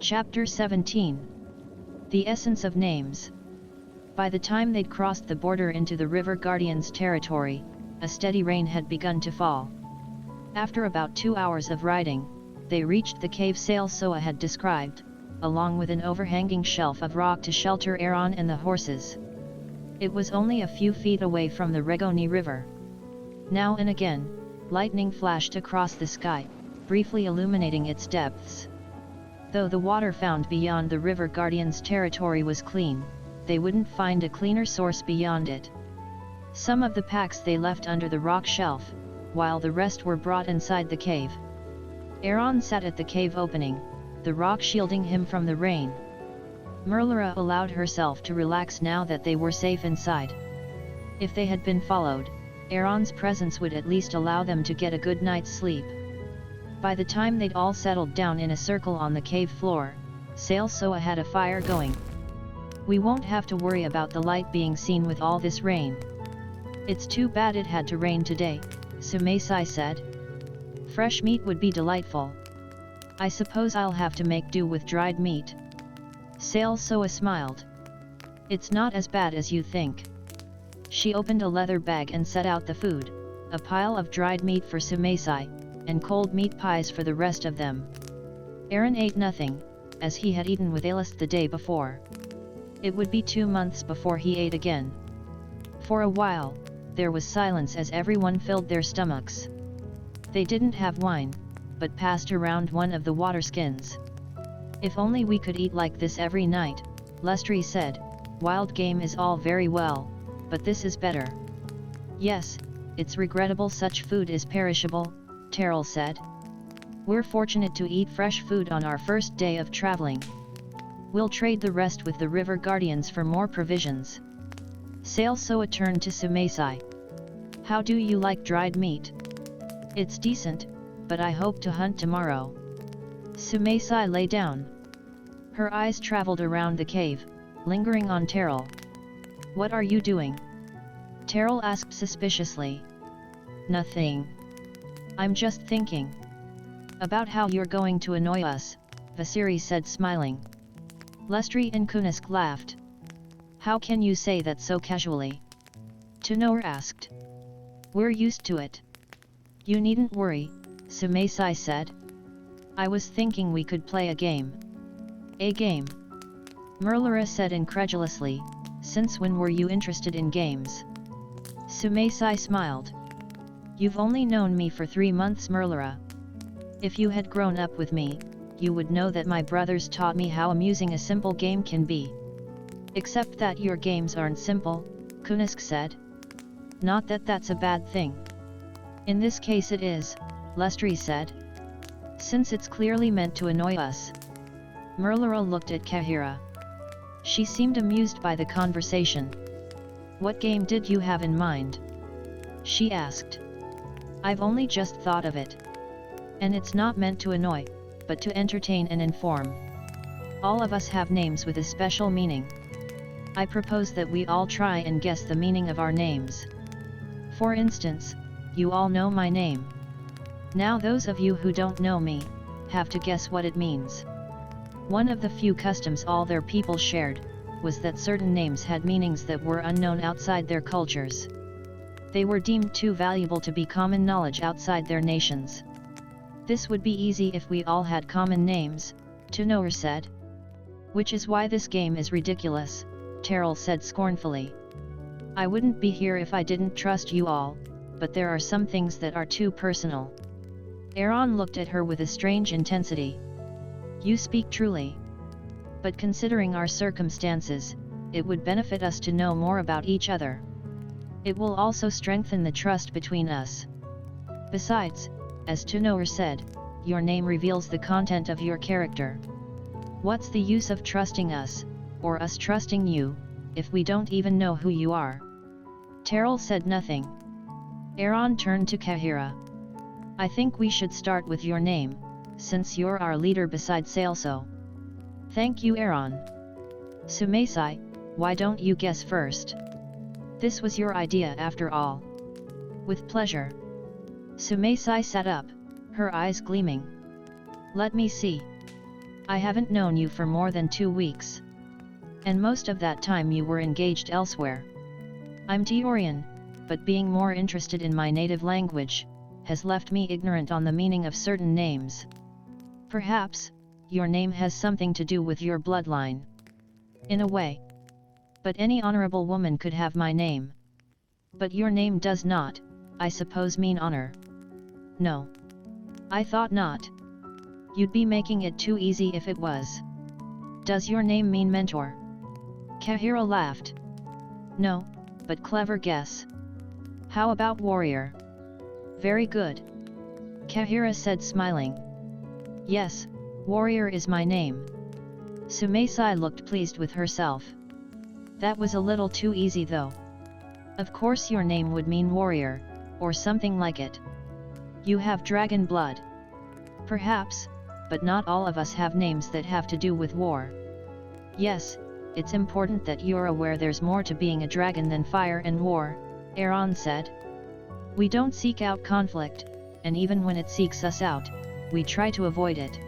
Chapter 17. The Essence of Names. By the time they'd crossed the border into the River Guardian's territory, a steady rain had begun to fall. After about 2 hours of riding, they reached the cave Seldrian had described, along with an overhanging shelf of rock to shelter Aaron and the horses. It was only a few feet away from the Regoni River. Now and again, lightning flashed across the sky, briefly illuminating its depths. Though the water found beyond the River Guardian's territory was clean, they wouldn't find a cleaner source beyond it. Some of the packs they left under the rock shelf, while the rest were brought inside the cave. Aaron sat at the cave opening, the rock shielding him from the rain. Merlara allowed herself to relax now that they were safe inside. If they had been followed, Aaron's presence would at least allow them to get a good night's sleep. By the time they'd all settled down in a circle on the cave floor, Seldrian had a fire going. "We won't have to worry about the light being seen with all this rain. It's too bad it had to rain today," Seldrian said. "Fresh meat would be delightful. I suppose I'll have to make do with dried meat." Seldrian smiled. "It's not as bad as you think." She opened a leather bag and set out the food, a pile of dried meat for Seldrian, and cold meat pies for the rest of them. Aaron ate nothing, as he had eaten with Alist the day before. It would be 2 months before he ate again. For a while, there was silence as everyone filled their stomachs. They didn't have wine, but passed around one of the water skins. "If only we could eat like this every night," Seldrian said. "Wild game is all very well, but this is better." "Yes, it's regrettable such food is perishable," Tyor said. "We're fortunate to eat fresh food on our first day of traveling. We'll trade the rest with the River Guardians for more provisions." Seldrian turned to Seldrian. "How do you like dried meat?" "It's decent, but I hope to hunt tomorrow." Seldrian lay down. Her eyes traveled around the cave, lingering on Tyor. "What are you doing?" Tyor asked suspiciously. "Nothing. I'm just thinking about how you're going to annoy us," adversaries said smiling. Seldrian and Kunisk laughed. "How can you say that so casually?" Tyor asked. "We're used to it." "You needn't worry," Seldrian said. "I was thinking we could play a game." "A game?" Merlara said incredulously. "Since when were you interested in games?" Seldrian smiled. "You've only known me for 3 months, Merlara. If you had grown up with me, you would know that my brothers taught me how amusing a simple game can be." "Except that your games aren't simple," Kunisk said. "Not that that's a bad thing." "In this case it is," Seldrian said. "Since it's clearly meant to annoy us." Merlara looked at Callagan. She seemed amused by the conversation. "What game did you have in mind?" she asked. "I've only just thought of it. And it's not meant to annoy, but to entertain and inform. All of us have names with a special meaning. I propose that we all try and guess the meaning of our names. For instance, you all know my name. Now those of you who don't know me, have to guess what it means." One of the few customs all their people shared, was that certain names had meanings that were unknown outside their cultures. They were deemed too valuable to be common knowledge outside their nations. "This would be easy if we all had common names," Tyor said. "Which is why this game is ridiculous," Tyor said scornfully. "I wouldn't be here if I didn't trust you all, but there are some things that are too personal." Aaron looked at her with a strange intensity. "You speak truly. But considering our circumstances, it would benefit us to know more about each other. It will also strengthen the trust between us. Besides, as Tyor said, your name reveals the content of your character. What's the use of trusting us, or us trusting you, if we don't even know who you are?" Tyor said nothing. Aaron turned to Callagan. "I think we should start with your name, since you're our leader beside Seldrian." "Thank you, Aaron." "Seldrian, why don't you guess first? This was your idea after all." "With pleasure." Seldrian sat up, her eyes gleaming. "Let me see. I haven't known you for more than 2 weeks. And most of that time you were engaged elsewhere. I'm Tyorian, but being more interested in my native language, has left me ignorant on the meaning of certain names. Perhaps, your name has something to do with your bloodline. In a way. But any honorable woman could have my name. But your name does not, I suppose, mean honor. No. I thought not. You'd be making it too easy if it was. Does your name mean mentor? Kahira laughed. No, but clever guess. How about warrior? Very good. Kahira said, smiling. Yes, warrior is my name. Sumesai looked pleased with herself. That was a little too easy though. Of course your name would mean warrior, or something like it. You have dragon blood. Perhaps, but not all of us have names that have to do with war. Yes, it's important that you're aware there's more to being a dragon than fire and war, Aaron said. We don't seek out conflict, and even when it seeks us out, we try to avoid it.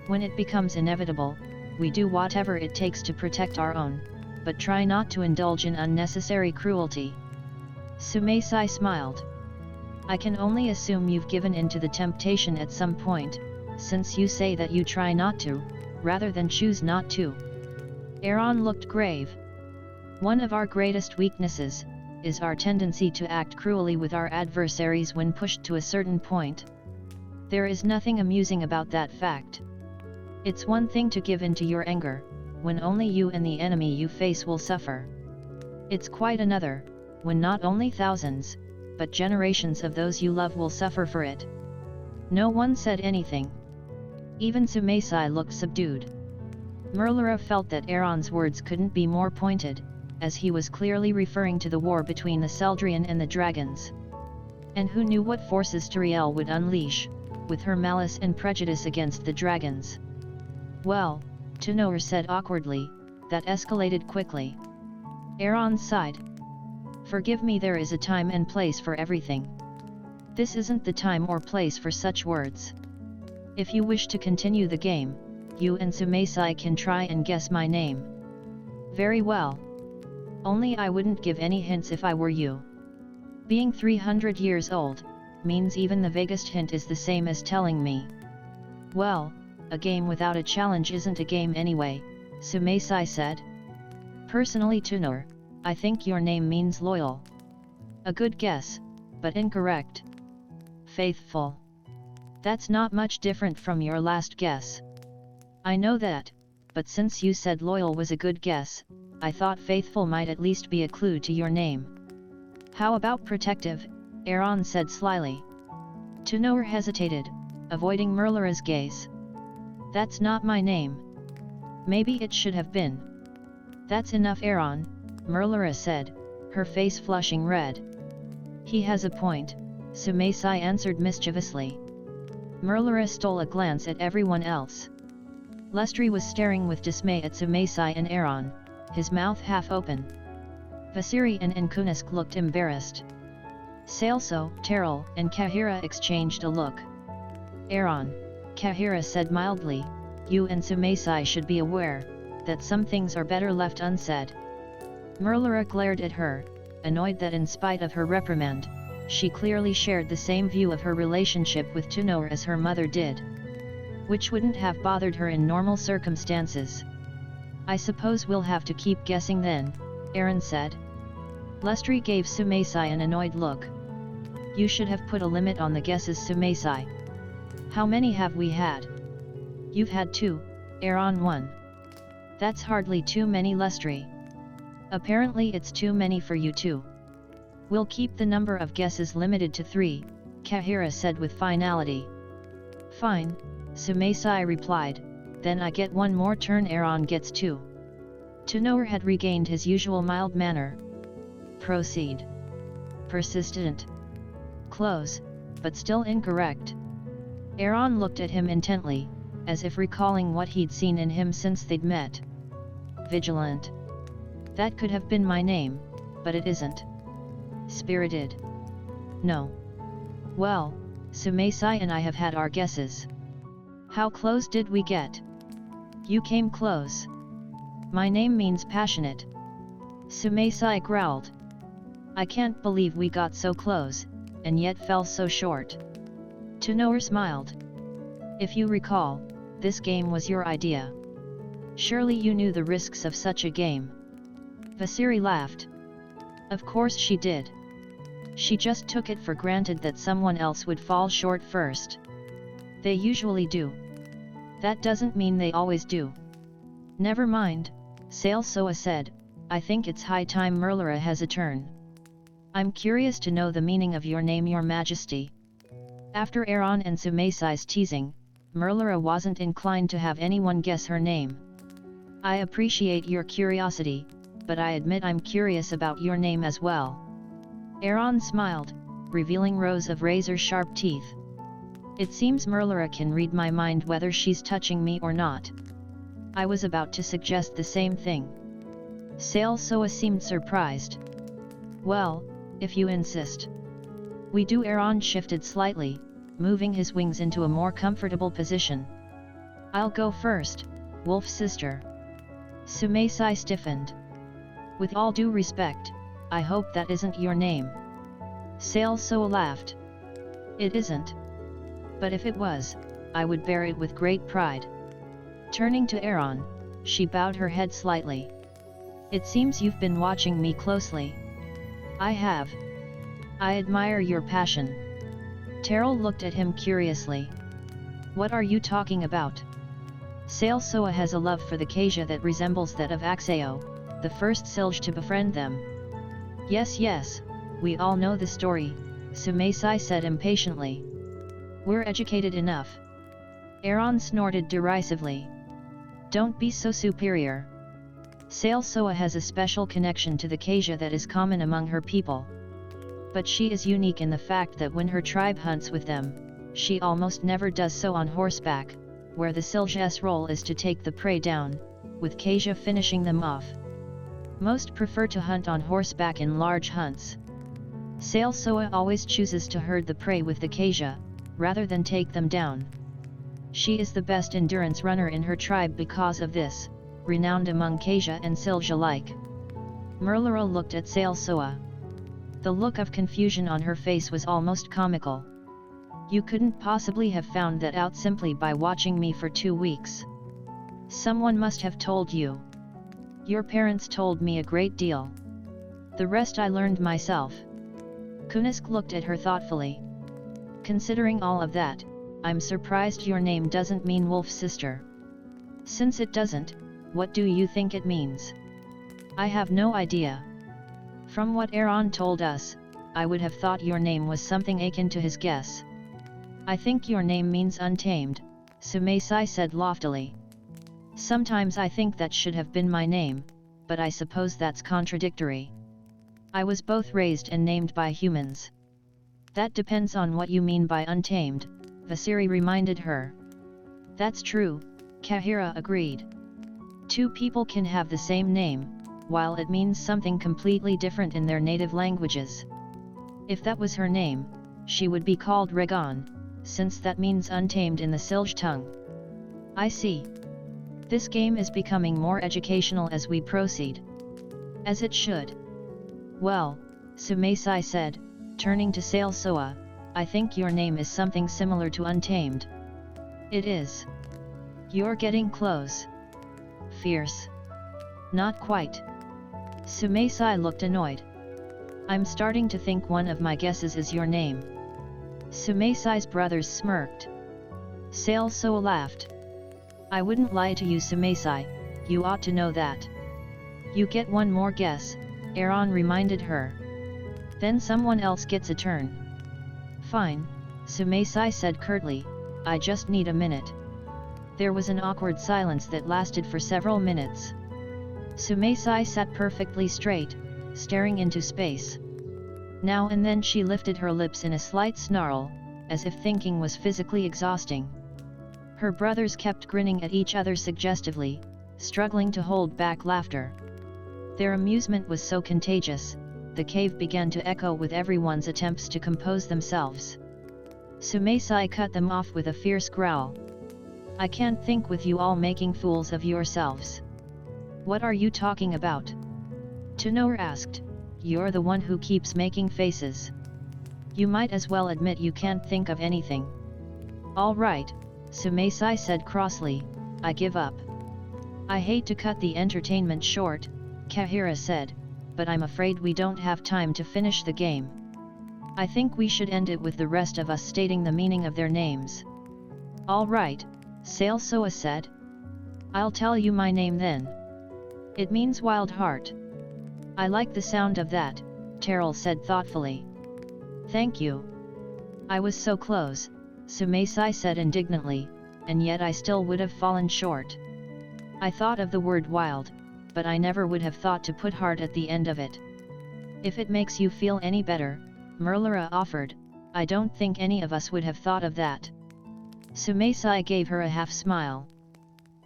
When it becomes inevitable, we do whatever it takes to protect our own, but try not to indulge in unnecessary cruelty. Sumesai smiled. I can only assume you've given in to the temptation at some point, since you say that you try not to, rather than choose not to. Aaron looked grave. One of our greatest weaknesses, is our tendency to act cruelly with our adversaries when pushed to a certain point. There is nothing amusing about that fact. It's one thing to give in to your anger, when only you and the enemy you face will suffer. It's quite another, when not only thousands, but generations of those you love will suffer for it. No one said anything. Even Sumesai looked subdued. Merlara felt that Aaron's words couldn't be more pointed, as he was clearly referring to the war between the Seldrian and the dragons. And who knew what forces Tyor would unleash, with her malice and prejudice against the dragons. Well, Tyor said awkwardly, that escalated quickly. Aaron sighed. Forgive me, there is a time and place for everything. This isn't the time or place for such words. If you wish to continue the game, you and Sumesai can try and guess my name. Very well. Only I wouldn't give any hints if I were you. Being 300 years old, means even the vaguest hint is the same as telling me. Well, a game without a challenge isn't a game anyway, Sumesai said. Personally, Tyor, I think your name means loyal. A good guess, but incorrect. Faithful. That's not much different from your last guess. I know that, but since you said loyal was a good guess, I thought faithful might at least be a clue to your name. How about protective? Aaron said slyly. Tyor hesitated, avoiding Merlara's gaze. That's not my name. Maybe it should have been. That's enough, Aaron, Merlara said, her face flushing red. He has a point, Sumesai answered mischievously. Merlara stole a glance at everyone else. Lestri was staring with dismay at Sumesai and Aaron, his mouth half open. Vasiri and Nkunisk looked embarrassed. Salso, Terrell, and Kahira exchanged a look. Aaron, Kahira said mildly, you and Sumesai should be aware, that some things are better left unsaid. Merlara glared at her, annoyed that in spite of her reprimand, she clearly shared the same view of her relationship with Tyor as her mother did. Which wouldn't have bothered her in normal circumstances. I suppose we'll have to keep guessing then, Aaron said. Lestri gave Sumesai an annoyed look. You should have put a limit on the guesses, Sumesai. How many have we had? You've had 2, Aaron 1. That's hardly too many, Lestri. Apparently it's too many for you too. We'll keep the number of guesses limited to 3, Kahira said with finality. Fine, Sumesai replied, then I get one more turn. Aaron gets 2. Tyor had regained his usual mild manner. Proceed. Persistent. Close, but still incorrect. Aaron looked at him intently, as if recalling what he'd seen in him since they'd met. Vigilant. That could have been my name, but it isn't. Spirited. No. Well, Sumesai and I have had our guesses. How close did we get? You came close. My name means passionate. Sumeisai growled. I can't believe we got so close, and yet fell so short. Tyor smiled. If you recall, this game was your idea. Surely you knew the risks of such a game. Vasiri laughed. Of course she did. She just took it for granted that someone else would fall short first. They usually do. That doesn't mean they always do. Never mind, Seldrian said, I think it's high time Merlara has a turn. I'm curious to know the meaning of your name, Your Majesty. After Aaron and Sumeisai's teasing, Merlara wasn't inclined to have anyone guess her name. I appreciate your curiosity, but I admit I'm curious about your name as well. Aaron smiled, revealing rows of razor-sharp teeth. It seems Merlara can read my mind whether she's touching me or not. I was about to suggest the same thing. Seldrian seemed surprised. Well, if you insist. We do. Aaron shifted slightly, moving his wings into a more comfortable position. I'll go first, Wolf Sister. Sumeisai stiffened. With all due respect, I hope that isn't your name. Seldrian laughed. It isn't. But if it was, I would bear it with great pride. Turning to Aaron, she bowed her head slightly. It seems you've been watching me closely. I have. I admire your passion. Tyor looked at him curiously. What are you talking about? Seldrian has a love for the Kasia that resembles that of Axeo, the first Silge to befriend them. Yes, we all know the story, Sumeisai said impatiently. We're educated enough. Aaron snorted derisively. Don't be so superior. Seldrian has a special connection to the Kasia that is common among her people. But she is unique in the fact that when her tribe hunts with them, she almost never does so on horseback, where the Silge's role is to take the prey down, with Kasia finishing them off. Most prefer to hunt on horseback in large hunts. Seldrian always chooses to herd the prey with the Kasia, rather than take them down. She is the best endurance runner in her tribe because of this, renowned among Kasia and Silge alike. Merlara looked at Seldrian. The look of confusion on her face was almost comical. You couldn't possibly have found that out simply by watching me for 2 weeks. Someone must have told you. Your parents told me a great deal. The rest I learned myself. Kunisk looked at her thoughtfully. Considering all of that, I'm surprised your name doesn't mean Wolf Sister. Since it doesn't, what do you think it means? I have no idea. From what Aaron told us, I would have thought your name was something akin to his guess. I think your name means untamed, Sumeisai said loftily. Sometimes I think that should have been my name, but I suppose that's contradictory. I was both raised and named by humans. That depends on what you mean by untamed, Vasiri reminded her. That's true, Kahira agreed. 2 people can have the same name, while it means something completely different in their native languages. If that was her name, she would be called Regan, since that means untamed in the Silge tongue. I see. This game is becoming more educational as we proceed. As it should. Well, Sumeisai said, turning to Seldrian, I think your name is something similar to untamed. It is. You're getting close. Fierce. Not quite. Sumeisai looked annoyed. I'm starting to think one of my guesses is your name. Sumeisai's brothers smirked. Seldrian laughed. I wouldn't lie to you, Sumeisai, you ought to know that. You get one more guess, Aaron reminded her. Then someone else gets a turn. Fine, Sumeisai said curtly, I just need a minute. There was an awkward silence that lasted for several minutes. Sumeisai sat perfectly straight, staring into space. Now and then she lifted her lips in a slight snarl, as if thinking was physically exhausting. Her brothers kept grinning at each other suggestively, struggling to hold back laughter. Their amusement was so contagious, the cave began to echo with everyone's attempts to compose themselves. Sumeisai cut them off with a fierce growl. I can't think with you all making fools of yourselves. What are you talking about? Tyor asked. You're the one who keeps making faces. You might as well admit you can't think of anything. All right, Sumaisai said crossly, I give up. I hate to cut the entertainment short, Kahira said, but I'm afraid we don't have time to finish the game. I think we should end it with the rest of us stating the meaning of their names. All right, Seldrian said. I'll tell you my name then. It means wild heart. I like the sound of that, Tyor said thoughtfully. Thank you. I was so close, Sumaisai said indignantly, and yet I still would have fallen short. I thought of the word wild, but I never would have thought to put heart at the end of it. If it makes you feel any better, Merlara offered, I don't think any of us would have thought of that. Sumaisai gave her a half smile.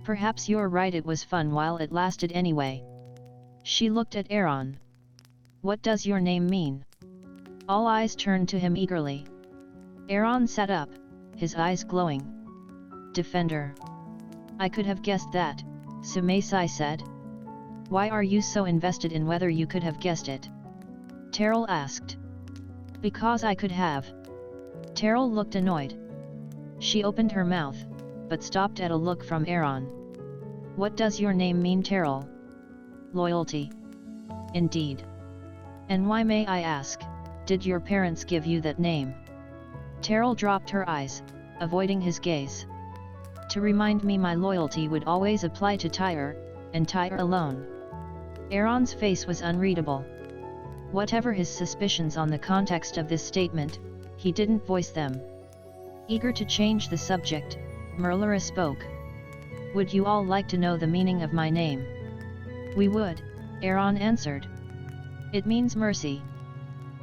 Perhaps you're right, it was fun while it lasted anyway. She looked at Aaron. What does your name mean? All eyes turned to him eagerly. Aaron sat up, his eyes glowing. Defender. I could have guessed that, Sumaisai said. Why are you so invested in whether you could have guessed it? Tyor asked. Because I could have. Tyor looked annoyed. She opened her mouth, but stopped at a look from Aaron. What does your name mean, Tyor? Loyalty. Indeed. And why, may I ask, did your parents give you that name? Tyor dropped her eyes, avoiding his gaze. To remind me my loyalty would always apply to Tyor, and Tyor alone. Aaron's face was unreadable. Whatever his suspicions on the context of this statement, he didn't voice them. Eager to change the subject, Merlara spoke. Would you all like to know the meaning of my name? We would, Aaron answered. It means mercy.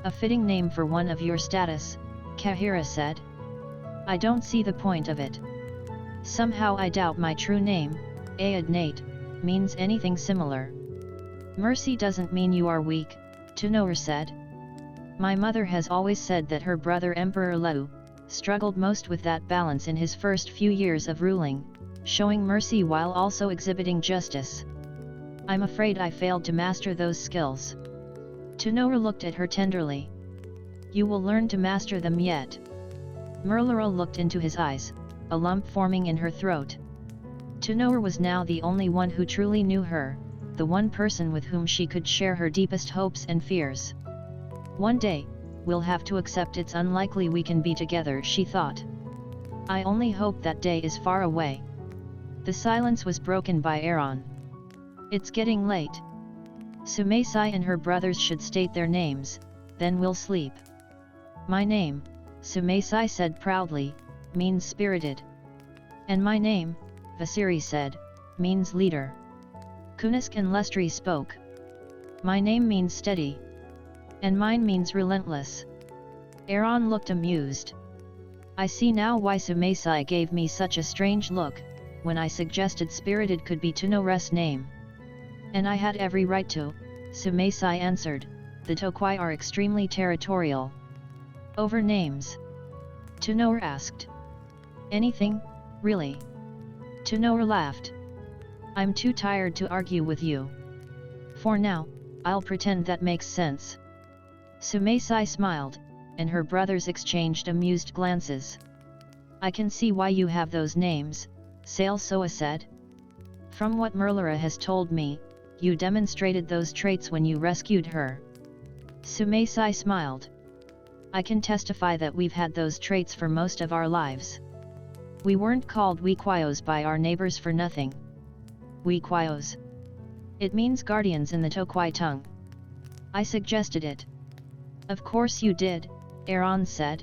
A fitting name for one of your status, Kahira said. I don't see the point of it. Somehow I doubt my true name, Adnate, means anything similar. Mercy doesn't mean you are weak, Tyor said. My mother has always said that her brother Emperor Leu struggled most with that balance in his first few years of ruling, showing mercy while also exhibiting justice. I'm afraid I failed to master those skills. Tyor looked at her tenderly. You will learn to master them yet. Merlara looked into his eyes, a lump forming in her throat. Tyor was now the only one who truly knew her, the one person with whom she could share her deepest hopes and fears. One day, we'll have to accept it's unlikely we can be together, she thought. I only hope that day is far away. The silence was broken by Aaron. It's getting late. Sumaisai and her brothers should state their names, then we'll sleep. My name, Sumaisai said proudly, means spirited. And my name, Vasiri said, means leader. Kunisk and Lestri spoke. My name means steady. And mine means relentless. Aaron looked amused. I see now why Sumaisai gave me such a strange look, when I suggested spirited could be Tyor's name. And I had every right to, Sumaisai answered, the Tokwai are extremely territorial. Over names? Tyor asked. Anything, really? Tyor laughed. I'm too tired to argue with you. For now, I'll pretend that makes sense. Sumaisai smiled, and her brothers exchanged amused glances. I can see why you have those names, Seldrian said. From what Merlara has told me, you demonstrated those traits when you rescued her. Sumaisai smiled. I can testify that we've had those traits for most of our lives. We weren't called Wequios by our neighbors for nothing. Wequios. It means guardians in the Tokwai tongue. I suggested it. Of course you did, Aaron said.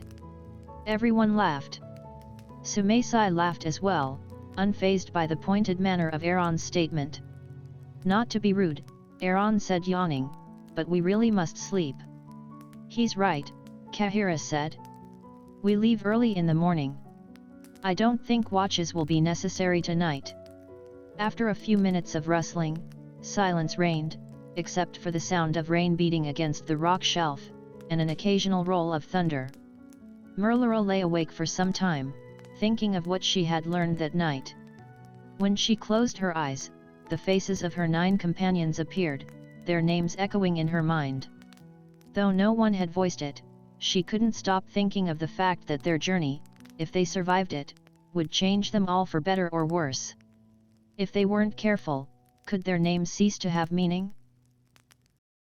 Everyone laughed. Sumaisai laughed as well, unfazed by the pointed manner of Aaron's statement. Not to be rude, Aaron said yawning, but we really must sleep. He's right, Kahira said. We leave early in the morning. I don't think watches will be necessary tonight. After a few minutes of rustling, silence reigned, except for the sound of rain beating against the rock shelf, and an occasional roll of thunder. Merlara lay awake for some time, thinking of what she had learned that night. When she closed her eyes, the faces of her 9 companions appeared, their names echoing in her mind. Though no one had voiced it, she couldn't stop thinking of the fact that their journey, if they survived it, would change them all for better or worse. If they weren't careful, could their names cease to have meaning?